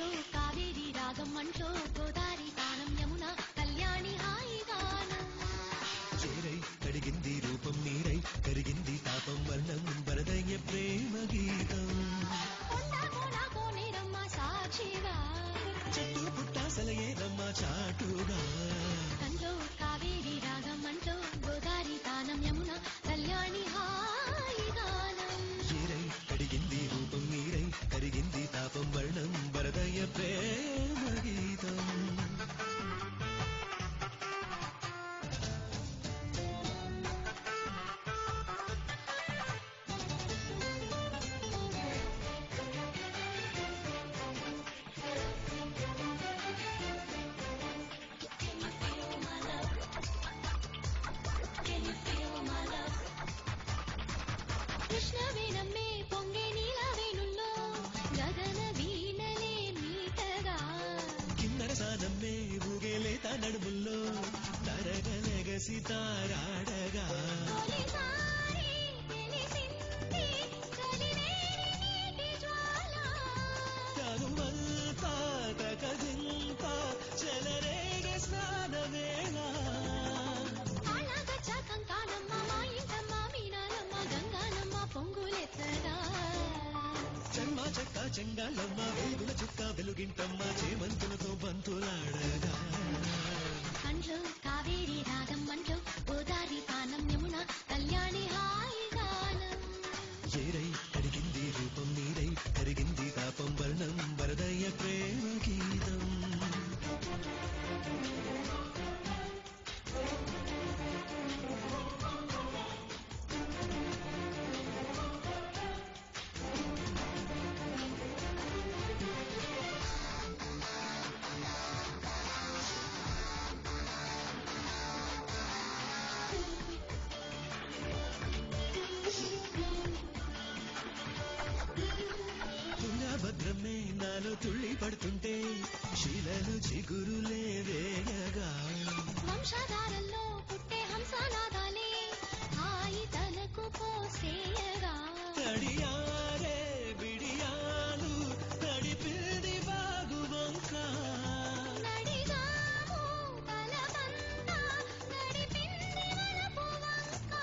కంట్లో కావేరి రాగం మంట్లో గోదారి తానం యమున కళ్యాణి హాయి గానం చేరై కడిగింది రూపం నీరై కరిగింది తాపం వర్ణం వరదయ్య ప్రేమ గీతం కోనేరమ్మ సాక్షిగా చెట్టు పుట్టాసలయేదమ్మ చాటుగా కంట్లో కావేరి రాగం మంట్లో గోదారి తానం యమున కళ్యాణి హాయి గానం చేరై కడిగింది రూపం నీరై కరిగింది తాపం వర్ణం వరదయ్య ప్రేమ గీతం కృష్ణవేణమ్మే పొంగే నీలవేణుల్లో గగన వీణలే మీటగా కిన్నరసానమ్మే ఊగేలేత నడుముల్లో తరగలగసి తారాడగా తొలిసారి తెలిసింది కలివేరి నీటి జ్వాల తనువంతా తకదింత చెలరేగ స్నానవేళ అలాగచ్చ కంకాలమ్మ మా ఇంటమ్మ మీనాలమ్మ గంగానమ్మ పొంగులెత్తగా చెమ్మ చెక్క చెంగాళ్ళమ్మ వెలుగుల చుక్క వెలుగింటమ్మ చేమంతులతో బంతులాడగా కంట్లో కావేరి రాగం మంట్లో గోదారి తానం యమున కళ్యాణి హాయి గానం చేరై కడిగింది రూపం నీరై కరిగింది తాపం వర్ణం వరదయ్య ప్రేమ గీతం భద్రమే నాలో తుళ్ళి పడుతుంటే శిలలు చిగురులే వేయగా వంశధారల్లో పుట్టే హంసనాదాలే హాయి తలకు పోసేయగా తడియారే బిడియాలు తడిపిల్ది బాగువంక నడిగాము తలవంతా నడిపింది వలపు వంక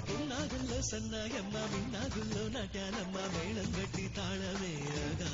పున్నాగుల్లో సన్నాయమ్మ మిన్నాగుల్లో నాట్యాలమ్మ మేళం గట్టి తాళమేయగా